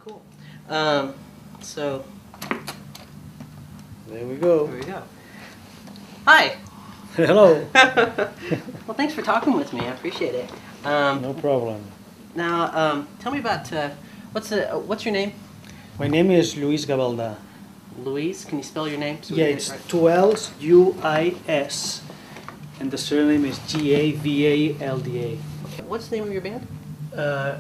Cool. So There we go. here we go. Hi. Hello. Well, thanks for talking with me. I appreciate it. No problem. Now, tell me about what's your name? My name is Luis Gabalda. Luis. Can you spell your name? So we Yeah, get it it's right? two L's, U-I-S. And the surname is G-A-V-A-L-D-A. What's the name of your band?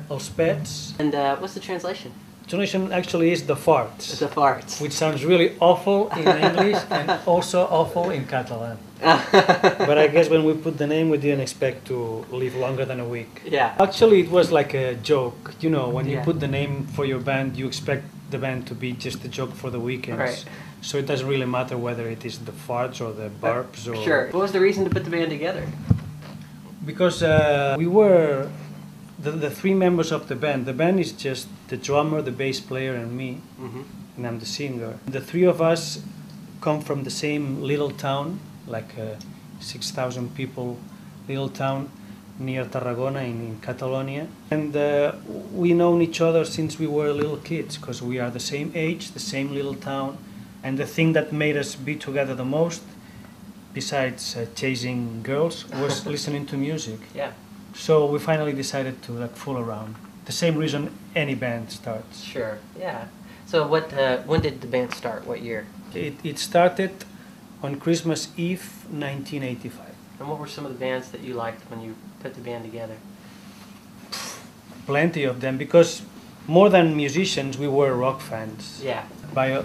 Elspets. And what's the translation? Translation actually is the farts, The farts. which sounds really awful in English and also awful in Catalan. But I guess when we put the name, we didn't expect to live longer than a week. Yeah. Actually, it was like a joke. You know, when you Yeah. put the name for your band, you expect the band to be just a joke for the weekends. Right. So it doesn't really matter whether it is the farts or the burps or... Sure. What was the reason to put the band together? Because we were the three members of the band. The band is just the drummer, the bass player, and me, Mm-hmm. and I'm the singer. The three of us come from the same little town, like a 6,000 people little town near Tarragona in Catalonia. And we known each other since we were little kids, because we are the same age, the same little town. And the thing that made us be together the most, besides chasing girls, was listening to music. Yeah. So we finally decided to fool around. The same reason any band starts. Sure. Yeah. So when did the band start? What year? It started on Christmas Eve, 1985. And what were some of the bands that you liked when you put the band together? Plenty of them, because more than musicians, we were rock fans. Yeah. Buy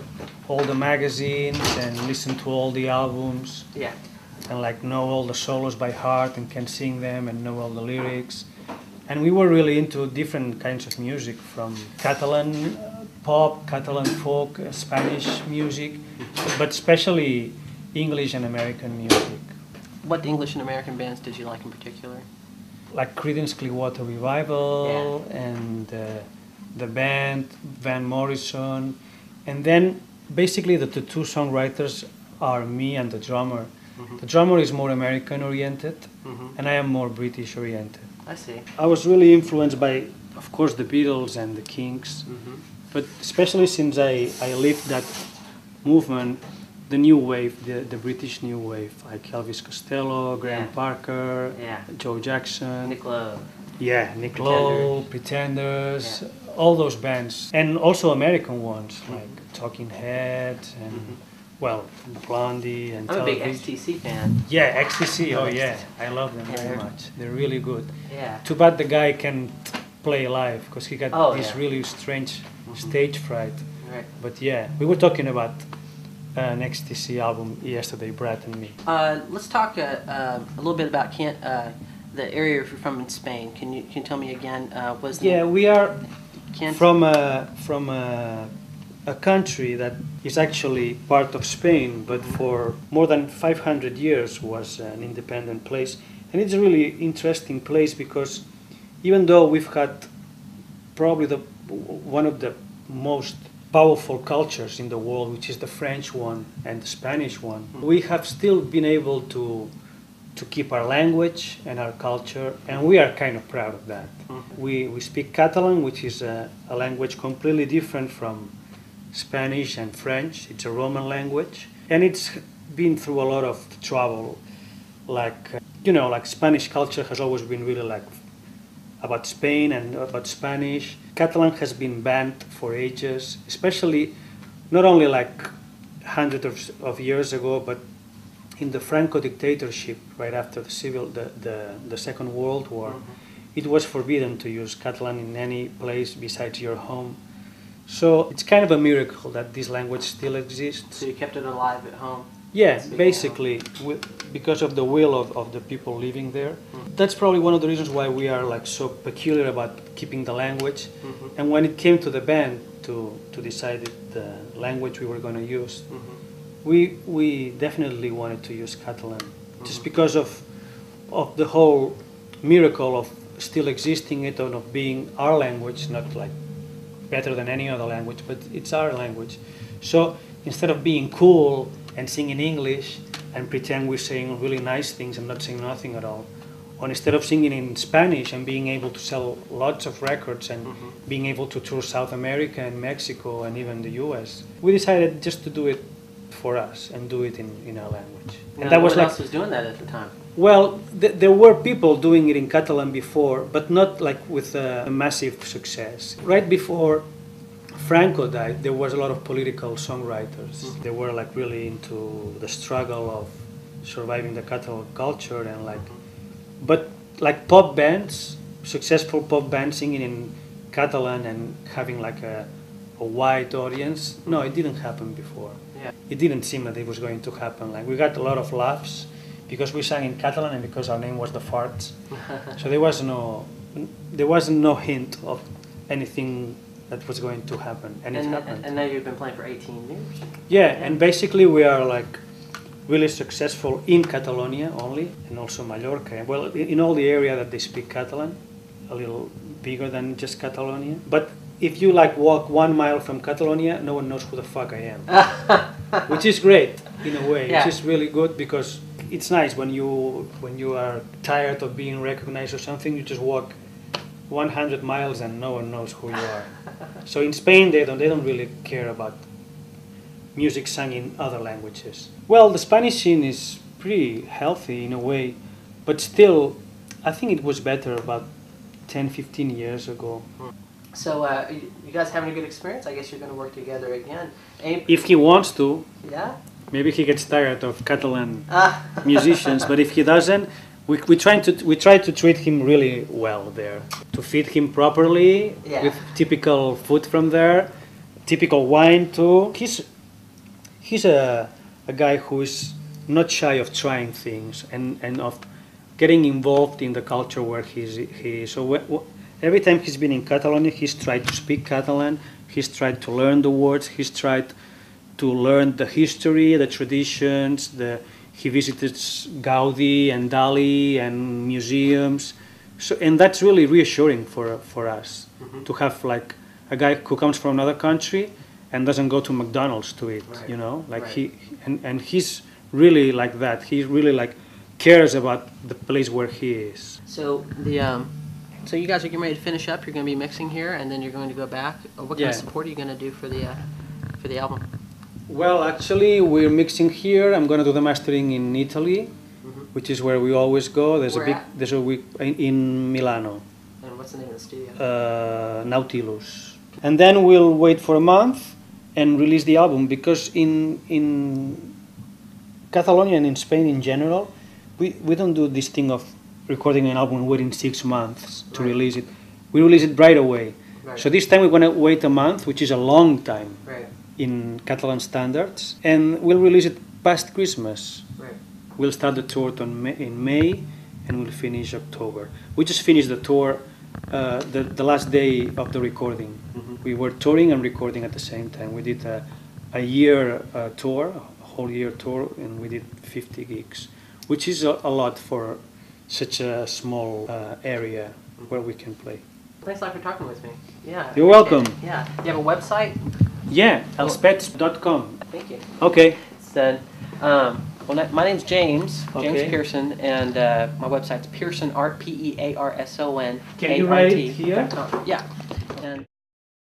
all the magazines and listen to all the albums Yeah. and know all the solos by heart and can sing them and know all the lyrics. And we were really into different kinds of music, from Catalan pop, Catalan folk, Spanish music, but especially English and American music. What English and American bands did you like in particular? Like Creedence Clearwater Revival and the band, Van Morrison. And then basically the two songwriters are me and the drummer. Mm-hmm. The drummer is more American oriented Mm-hmm. and I am more British oriented. I see. I was really influenced by, of course, the Beatles and the Kings, Mm-hmm. but especially since I lived that movement, the new wave, the British new wave, like Elvis Costello, Graham Yeah. Parker, Yeah. Joe Jackson. Nick Lowe. Yeah, Nick Lowe, Pretenders, all those bands, and also American ones like Talking Heads and well, Blondie and I'm a big Television. XTC fan. Yeah, XTC. Oh XTC. yeah, I love them very much. They're really good. Yeah. Too bad the guy can't play live because he got this yeah. really strange stage fright. Right. But yeah, we were talking about an XTC album yesterday, Brad and me. Let's talk a little bit about the area you're from in Spain. Can you tell me again? Was the Yeah, we are Kent? from a country that is actually part of Spain, but for more than 500 years was an independent place. And it's a really interesting place because even though we've got probably one of the most powerful cultures in the world, which is the French one and the Spanish one, we have still been able to keep our language and our culture, and we are kind of proud of that. We speak Catalan, which is a language completely different from Spanish and French. It's a Roman language, and it's been through a lot of trouble. Like Spanish culture has always been really about Spain and about Spanish. Catalan has been banned for ages, especially not only hundreds of years ago, but in the Franco dictatorship right after the Second World War. It was forbidden to use Catalan in any place besides your home. So it's kind of a miracle that this language still exists. So you kept it alive at home? Yeah, basically, because of the will of the people living there. That's probably one of the reasons why we are so peculiar about keeping the language. And when it came to the band to decide the language we were going to use, we definitely wanted to use Catalan, just because of the whole miracle of still existing it and of being our language, not better than any other language, but it's our language. So instead of being cool and singing English and pretend we're saying really nice things and not saying nothing at all, or instead of singing in Spanish and being able to sell lots of records and being able to tour South America and Mexico and even the US, we decided just to do it for us and do it in our language. And that was else was doing that at the time? Well, there were people doing it in Catalan before, but not like with a massive success. Right before Franco died, there was a lot of political songwriters. They were like really into the struggle of surviving the Catalan culture and like, but like pop bands, successful pop bands singing in Catalan and having like a wide audience. No, it didn't happen before. Yeah. It didn't seem that it was going to happen. Like we got a lot of laughs because we sang in Catalan and because our name was the Farts. So there wasn't no hint of anything that was going to happen, and it happened. And now you've been playing for 18 years. Yeah, and basically we are like really successful in Catalonia only, and also Mallorca. Well, in all the area that they speak Catalan, a little bigger than just Catalonia. But if you like walk 1 mile from Catalonia, no one knows who the fuck I am, which is great in a way. Yeah. It's just really good because it's nice when you are tired of being recognized or something. You just walk 100 miles and no one knows who you are. So in Spain, they don't really care about music sung in other languages. Well, the Spanish scene is pretty healthy in a way, but still, I think it was better about 10, 15 years ago. So you guys having a good experience? I guess you're going to work together again. If he wants to. Yeah? Maybe he gets tired of Catalan musicians, but if he doesn't, we try to treat him really well there, to feed him properly with typical food from there, typical wine too. He's a guy who is not shy of trying things and of getting involved in the culture where he is. So every time he's been in Catalonia, he's tried to speak Catalan, he's tried to learn the words, he's tried to learn the history, the traditions, he visits Gaudi and Dali and museums. So, and that's really reassuring for us to have like a guy who comes from another country and doesn't go to McDonald's to eat, you know, like and he's really like that. He really like cares about the place where he is. So so you guys are getting ready to finish up. You're going to be mixing here, and then you're going to go back. What kind of support are you going to do for the album? Well, actually, we're mixing here. I'm going to do the mastering in Italy, which is where we always go. There's a week in Milano. And what's the name of the studio? Nautilus. And then we'll wait for a month and release the album, because in Catalonia and in Spain in general, we don't do this thing of recording an album and waiting 6 months to release it. We release it right away. So this time we're going to wait a month, which is a long time in Catalan standards, and we'll release it past Christmas. We'll start the tour in May and we'll finish October. We just finished the tour the last day of the recording. We were touring and recording at the same time. We did a year tour, a whole year tour, and we did 50 gigs, which is a lot for such a small area where we can play. Thanks a lot for talking with me. Yeah. You're welcome. Yeah. Do you have a website? Yeah, elspets.com. Thank you. Okay. Then, well, my name's James Pearson, and my website's Pearson Art, Pearson. Can you write it here? Yeah. And